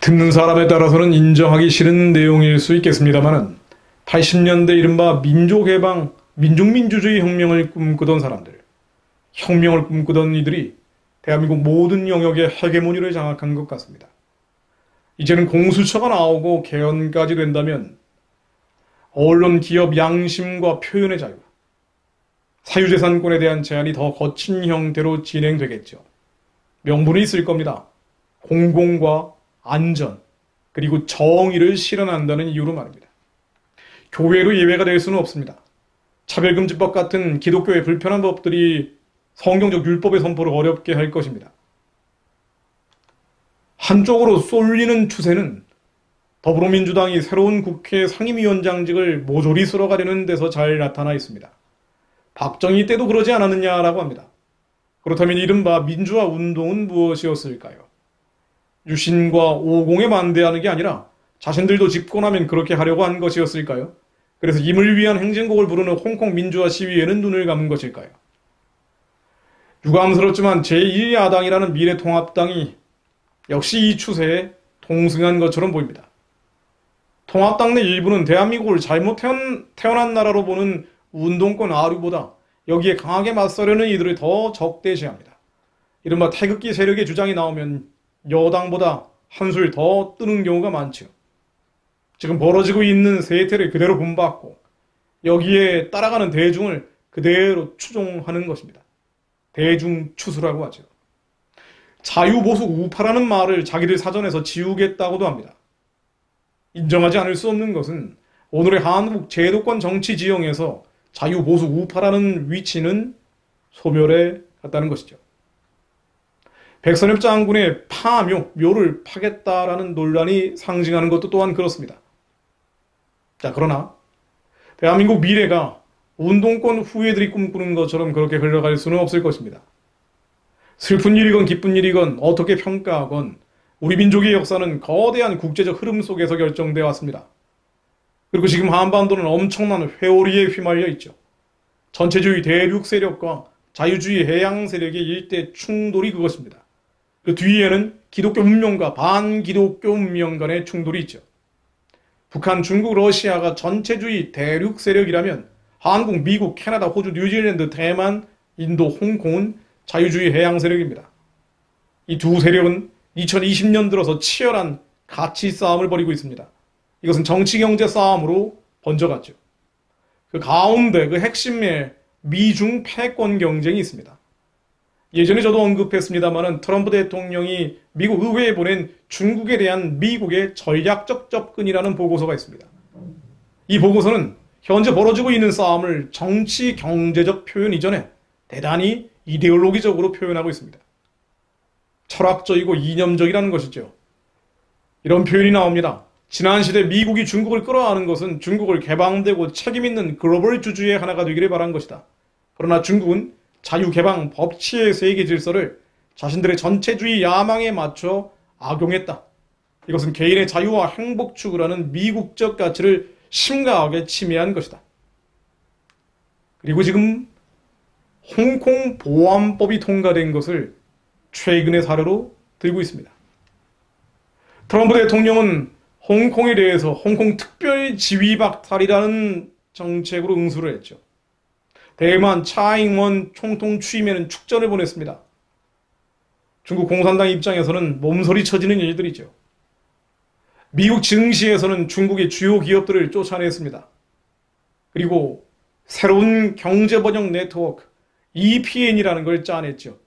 듣는 사람에 따라서는 인정하기 싫은 내용일 수 있겠습니다만은 80년대 이른바 민족해방, 민족민주주의 혁명을 꿈꾸던 사람들, 혁명을 꿈꾸던 이들이 대한민국 모든 영역의 헤게모니를 장악한 것 같습니다. 이제는 공수처가 나오고 개헌까지 된다면 언론, 기업, 양심과 표현의 자유, 사유재산권에 대한 제한이 더 거친 형태로 진행되겠죠. 명분이 있을 겁니다. 공공과 안전, 그리고 정의를 실현한다는 이유로 말입니다. 교회로 예외가 될 수는 없습니다. 차별금지법 같은 기독교의 불편한 법들이 성경적 율법의 선포를 어렵게 할 것입니다. 한쪽으로 쏠리는 추세는 더불어민주당이 새로운 국회 상임위원장직을 모조리 쓸어가려는 데서 잘 나타나 있습니다. 박정희 때도 그러지 않았느냐라고 합니다. 그렇다면 이른바 민주화 운동은 무엇이었을까요? 유신과 오공에 반대하는 게 아니라 자신들도 집권하면 그렇게 하려고 한 것이었을까요? 그래서 임을 위한 행진곡을 부르는 홍콩 민주화 시위에는 눈을 감은 것일까요? 유감스럽지만 제1야당이라는 미래통합당이 역시 이 추세에 동승한 것처럼 보입니다. 통합당 내 일부는 대한민국을 잘못 태어난 나라로 보는 운동권 아류보다 여기에 강하게 맞서려는 이들을 더 적대시합니다. 이른바 태극기 세력의 주장이 나오면 여당보다 한술 더 뜨는 경우가 많죠. 지금 벌어지고 있는 세태를 그대로 본받고 여기에 따라가는 대중을 그대로 추종하는 것입니다. 대중추수라고 하죠. 자유보수 우파라는 말을 자기들 사전에서 지우겠다고도 합니다. 인정하지 않을 수 없는 것은 오늘의 한국 제도권 정치 지형에서 자유보수 우파라는 위치는 소멸해 갔다는 것이죠. 백선엽 장군의 묘를 파겠다라는 논란이 상징하는 것도 또한 그렇습니다. 자, 그러나 대한민국 미래가 운동권 후예들이 꿈꾸는 것처럼 그렇게 흘러갈 수는 없을 것입니다. 슬픈 일이건 기쁜 일이건 어떻게 평가하건 우리 민족의 역사는 거대한 국제적 흐름 속에서 결정되어 왔습니다. 그리고 지금 한반도는 엄청난 회오리에 휘말려 있죠. 전체주의 대륙 세력과 자유주의 해양 세력의 일대 충돌이 그것입니다. 그 뒤에는 기독교 문명과 반기독교 문명 간의 충돌이 있죠. 북한, 중국, 러시아가 전체주의 대륙 세력이라면 한국, 미국, 캐나다, 호주, 뉴질랜드, 대만, 인도, 홍콩은 자유주의 해양 세력입니다. 이 두 세력은 2020년 들어서 치열한 가치 싸움을 벌이고 있습니다. 이것은 정치 경제 싸움으로 번져갔죠. 그 가운데 그 핵심에 미중 패권 경쟁이 있습니다. 예전에 저도 언급했습니다마는 트럼프 대통령이 미국 의회에 보낸 중국에 대한 미국의 전략적 접근이라는 보고서가 있습니다. 이 보고서는 현재 벌어지고 있는 싸움을 정치 경제적 표현 이전에 대단히 이데올로기적으로 표현하고 있습니다. 철학적이고 이념적이라는 것이죠. 이런 표현이 나옵니다. 지난 시대 미국이 중국을 끌어안은 것은 중국을 개방되고 책임있는 글로벌 주주의 하나가 되기를 바란 것이다. 그러나 중국은 자유개방 법치의 세계 질서를 자신들의 전체주의 야망에 맞춰 악용했다. 이것은 개인의 자유와 행복 추구라는 미국적 가치를 심각하게 침해한 것이다. 그리고 지금 홍콩 보안법이 통과된 것을 최근의 사례로 들고 있습니다. 트럼프 대통령은 홍콩에 대해서 홍콩 특별 지위 박탈이라는 정책으로 응수를 했죠. 대만 차잉원 총통 취임에는 축전을 보냈습니다. 중국 공산당 입장에서는 몸서리 쳐지는 일들이죠. 미국 증시에서는 중국의 주요 기업들을 쫓아냈습니다. 그리고 새로운 경제번영 네트워크 EPN이라는 걸 짜냈죠.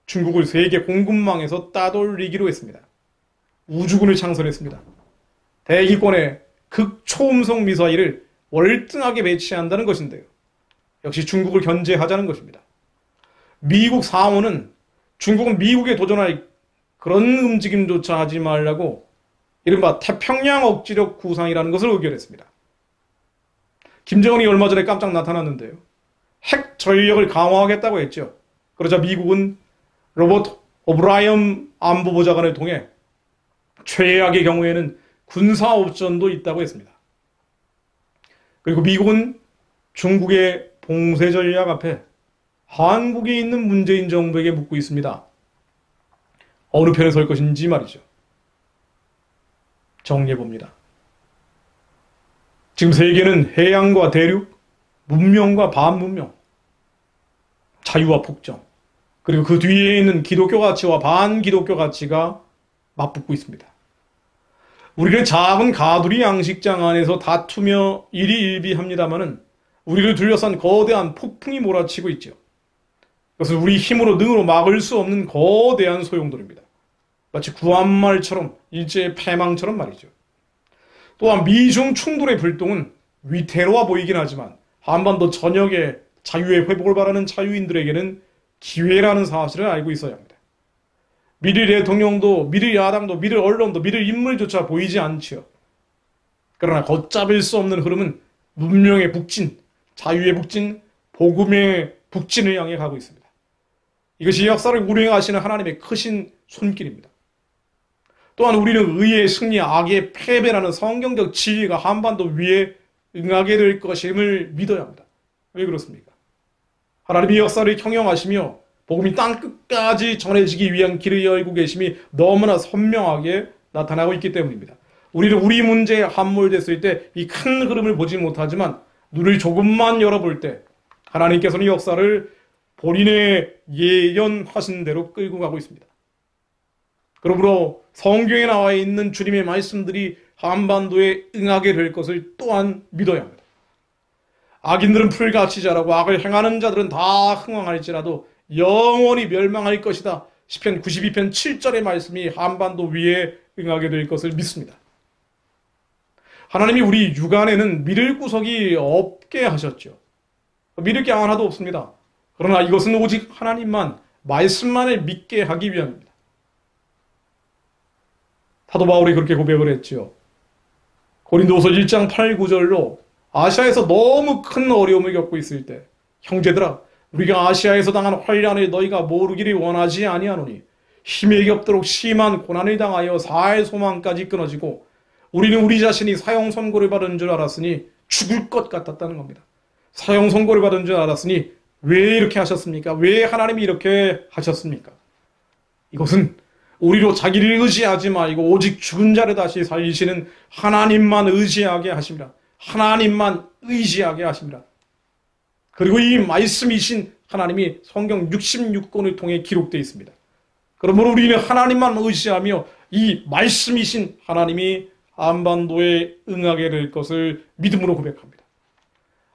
중국을 세계 공급망에서 따돌리기로 했습니다. 우주군을 창설했습니다. 대기권에 극초음속 미사일을 월등하게 배치한다는 것인데요. 역시 중국을 견제하자는 것입니다. 미국 상원은 중국은 미국에 도전할 그런 움직임조차 하지 말라고 이른바 태평양 억지력 구상이라는 것을 의결했습니다. 김정은이 얼마 전에 깜짝 나타났는데요. 핵 전력을 강화하겠다고 했죠. 그러자 미국은 로버트 오브라이언 안보보좌관을 통해 최악의 경우에는 군사 옵션도 있다고 했습니다. 그리고 미국은 중국의 봉쇄 전략 앞에 한국에 있는 문재인 정부에게 묻고 있습니다. 어느 편에 설 것인지 말이죠. 정리해봅니다. 지금 세계는 해양과 대륙, 문명과 반문명, 자유와 폭정, 그리고 그 뒤에 있는 기독교 가치와 반기독교 가치가 맞붙고 있습니다. 우리는 작은 가두리 양식장 안에서 다투며 일희일비합니다마는 우리를 둘러싼 거대한 폭풍이 몰아치고 있죠. 그것은 우리 힘으로 능으로 막을 수 없는 거대한 소용돌이입니다. 마치 구한말처럼 일제의 패망처럼 말이죠. 또한 미중 충돌의 불똥은 위태로워 보이긴 하지만 한반도 전역의 자유의 회복을 바라는 자유인들에게는 기회라는 사실을 알고 있어야 합니다. 미를 대통령도, 미를 야당도, 미를 언론도, 미를 인물조차 보이지 않지요. 그러나 걷잡을 수 없는 흐름은 문명의 북진, 자유의 북진, 복음의 북진을 향해 가고 있습니다. 이것이 역사를 운행하시는 하나님의 크신 손길입니다. 또한 우리는 의의 승리, 악의 패배라는 성경적 진리가 한반도 위에 응하게 될 것임을 믿어야 합니다. 왜 그렇습니까? 하나님이 역사를 경영하시며 복음이 땅끝까지 전해지기 위한 길을 열고 계심이 너무나 선명하게 나타나고 있기 때문입니다. 우리는 우리 문제에 함몰됐을 때 이 큰 흐름을 보지 못하지만 눈을 조금만 열어볼 때 하나님께서는 역사를 본인의 예언하신 대로 끌고 가고 있습니다. 그러므로 성경에 나와 있는 주님의 말씀들이 한반도에 응하게 될 것을 또한 믿어야 합니다. 악인들은 풀같이 자라고 악을 행하는 자들은 다 흥왕할지라도 영원히 멸망할 것이다. 시편 92편 7절의 말씀이 한반도 위에 응하게 될 것을 믿습니다. 하나님이 우리 육안에는 믿을 구석이 없게 하셨죠. 믿을 게 하나도 없습니다. 그러나 이것은 오직 하나님만, 말씀만을 믿게 하기 위함입니다. 사도 바울이 그렇게 고백을 했죠. 고린도후서 1장 8, 9절로 아시아에서 너무 큰 어려움을 겪고 있을 때 형제들아 우리가 아시아에서 당한 환난을 너희가 모르기를 원하지 아니하노니 힘에 겹도록 심한 고난을 당하여 살 소망까지 끊어지고 우리는 우리 자신이 사형 선고를 받은 줄 알았으니 죽을 것 같았다는 겁니다. 사형 선고를 받은 줄 알았으니 왜 이렇게 하셨습니까? 왜 하나님이 이렇게 하셨습니까? 이것은 우리로 자기를 의지하지 말고 오직 죽은 자를 다시 살리시는 하나님만 의지하게 하십니다. 하나님만 의지하게 하십니다. 그리고 이 말씀이신 하나님이 성경 66권을 통해 기록되어 있습니다. 그러므로 우리는 하나님만 의지하며 이 말씀이신 하나님이 한반도에 응하게 될 것을 믿음으로 고백합니다.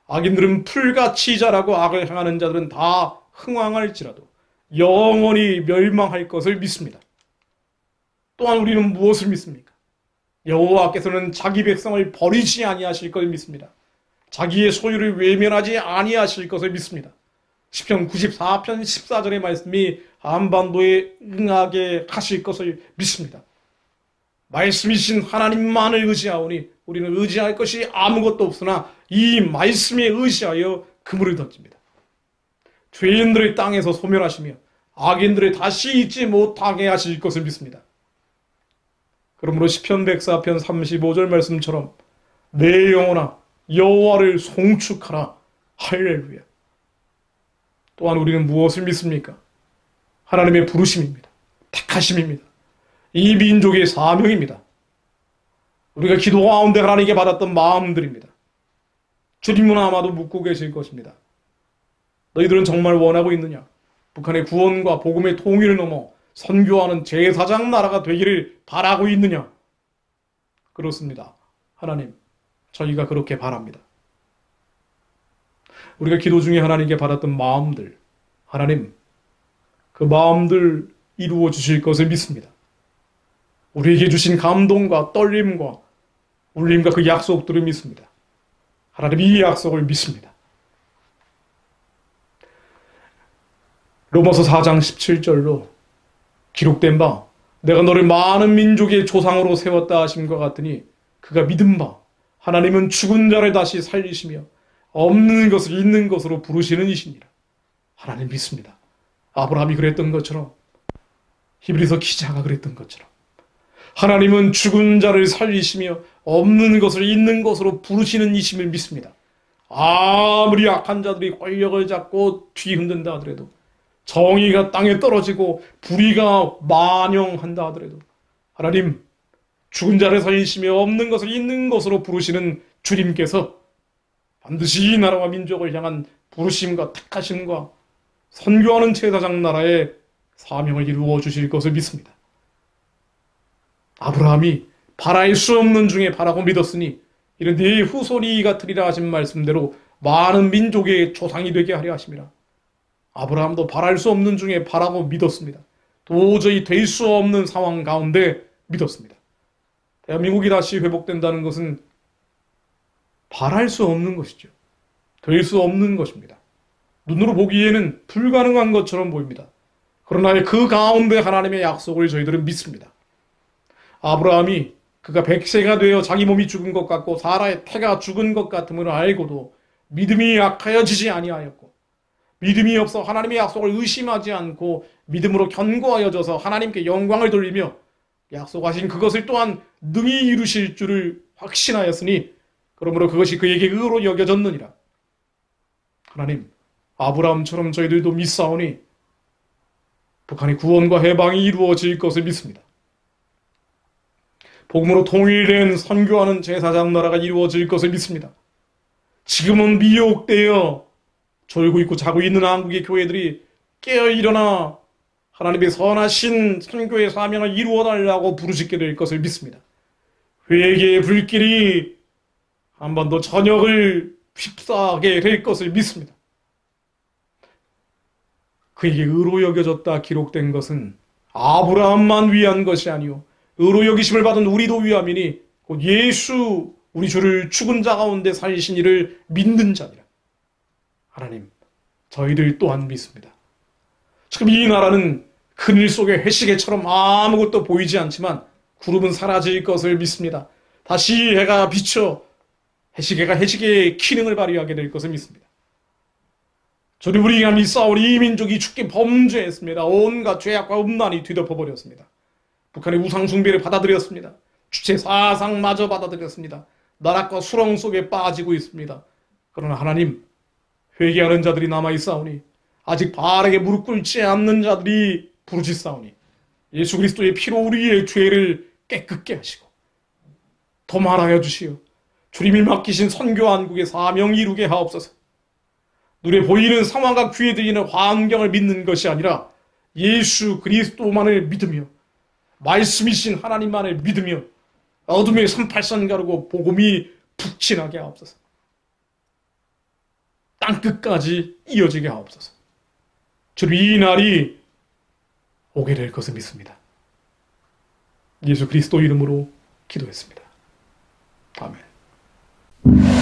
악인들은 풀같이 자라고 악을 행하는 자들은 다 흥왕할지라도 영원히 멸망할 것을 믿습니다. 또한 우리는 무엇을 믿습니까? 여호와께서는 자기 백성을 버리지 아니하실 것을 믿습니다. 자기의 소유를 외면하지 아니하실 것을 믿습니다. 시편 94편 14절의 말씀이 한반도에 응하게 하실 것을 믿습니다. 말씀이신 하나님만을 의지하오니 우리는 의지할 것이 아무것도 없으나 이 말씀에 의지하여 그물을 던집니다. 죄인들의 땅에서 소멸하시며 악인들을 다시 잊지 못하게 하실 것을 믿습니다. 그러므로 시편 104편 35절 말씀처럼 내 영혼아 여호와를 송축하라. 할렐루야. 또한 우리는 무엇을 믿습니까? 하나님의 부르심입니다. 택하심입니다. 이 민족의 사명입니다. 우리가 기도 가운데 하나님께 받았던 마음들입니다. 주님은 아마도 묻고 계실 것입니다. 너희들은 정말 원하고 있느냐? 북한의 구원과 복음의 통일을 넘어 선교하는 제사장 나라가 되기를 바라고 있느냐? 그렇습니다. 하나님, 저희가 그렇게 바랍니다. 우리가 기도 중에 하나님께 받았던 마음들, 하나님, 그 마음들 이루어 주실 것을 믿습니다. 우리에게 주신 감동과 떨림과 울림과 그 약속들을 믿습니다. 하나님 이 약속을 믿습니다. 로마서 4장 17절로 기록된 바 내가 너를 많은 민족의 조상으로 세웠다 하심과 같으니 그가 믿은 바 하나님은 죽은 자를 다시 살리시며 없는 것을 있는 것으로 부르시는 이시니라. 하나님 믿습니다. 아브라함이 그랬던 것처럼 히브리서 기자가 그랬던 것처럼 하나님은 죽은 자를 살리시며 없는 것을 있는 것으로 부르시는 이심을 믿습니다. 아무리 악한 자들이 권력을 잡고 뒤흔든다 하더라도, 정의가 땅에 떨어지고 불의가 만영한다 하더라도, 하나님, 죽은 자를 살리시며 없는 것을 있는 것으로 부르시는 주님께서 반드시 이 나라와 민족을 향한 부르심과 택하심과 선교하는 제사장 나라의 사명을 이루어 주실 것을 믿습니다. 아브라함이 바랄 수 없는 중에 바라고 믿었으니 이는 네 후손이 같으리라 하신 말씀대로 많은 민족의 조상이 되게 하려 하심이라. 아브라함도 바랄 수 없는 중에 바라고 믿었습니다. 도저히 될 수 없는 상황 가운데 믿었습니다. 대한민국이 다시 회복된다는 것은 바랄 수 없는 것이죠. 될 수 없는 것입니다. 눈으로 보기에는 불가능한 것처럼 보입니다. 그러나 그 가운데 하나님의 약속을 저희들은 믿습니다. 아브라함이 그가 100세가 되어 자기 몸이 죽은 것 같고 사라의 태가 죽은 것 같음을 알고도 믿음이 약하여지지 아니하였고, 믿음이 없어 하나님의 약속을 의심하지 않고 믿음으로 견고하여져서 하나님께 영광을 돌리며 약속하신 그것을 또한 능히 이루실 줄을 확신하였으니 그러므로 그것이 그에게 의로 여겨졌느니라. 하나님, 아브라함처럼 저희들도 믿사오니 북한의 구원과 해방이 이루어질 것을 믿습니다. 복음으로 통일된 선교하는 제사장 나라가 이루어질 것을 믿습니다. 지금은 미혹되어 졸고 있고 자고 있는 한국의 교회들이 깨어 일어나 하나님의 선하신 선교의 사명을 이루어달라고 부르짖게 될 것을 믿습니다. 회개의 불길이 한 번 더 저녁을 휩싸게 될 것을 믿습니다. 그에게 의로 여겨졌다 기록된 것은 아브라함만 위한 것이 아니요 의로 여기심을 받은 우리도 위함이니 곧 예수 우리 주를 죽은 자 가운데 살리신 이를 믿는 자니라. 하나님, 저희들 또한 믿습니다. 지금 이 나라는 그늘 속의 해시계처럼 아무것도 보이지 않지만 구름은 사라질 것을 믿습니다. 다시 해가 비쳐 해시계가 해시계의 기능을 발휘하게 될 것을 믿습니다. 주님, 우리가 믿사오니 이 민족이 죽게 범죄했습니다. 온갖 죄악과 음란이 뒤덮어버렸습니다. 북한의 우상 숭배를 받아들였습니다. 주체 사상마저 받아들였습니다. 나락과 수렁 속에 빠지고 있습니다. 그러나 하나님, 회개하는 자들이 남아있사오니 아직 바르게 무릎 꿇지 않는 자들이 부르짖사오니 예수 그리스도의 피로 우리의 죄를 깨끗게 하시고 더 말하여 주시어 주님이 맡기신 선교한국의 사명 이루게 하옵소서. 눈에 보이는 상황과 귀에 들리는 환경을 믿는 것이 아니라 예수 그리스도만을 믿으며 말씀이신 하나님만을 믿으며 어둠의 38선 가르고 복음이 북진하게 하옵소서. 땅끝까지 이어지게 하옵소서. 주님, 이 날이 오게 될 것을 믿습니다. 예수 그리스도 이름으로 기도했습니다. 아멘.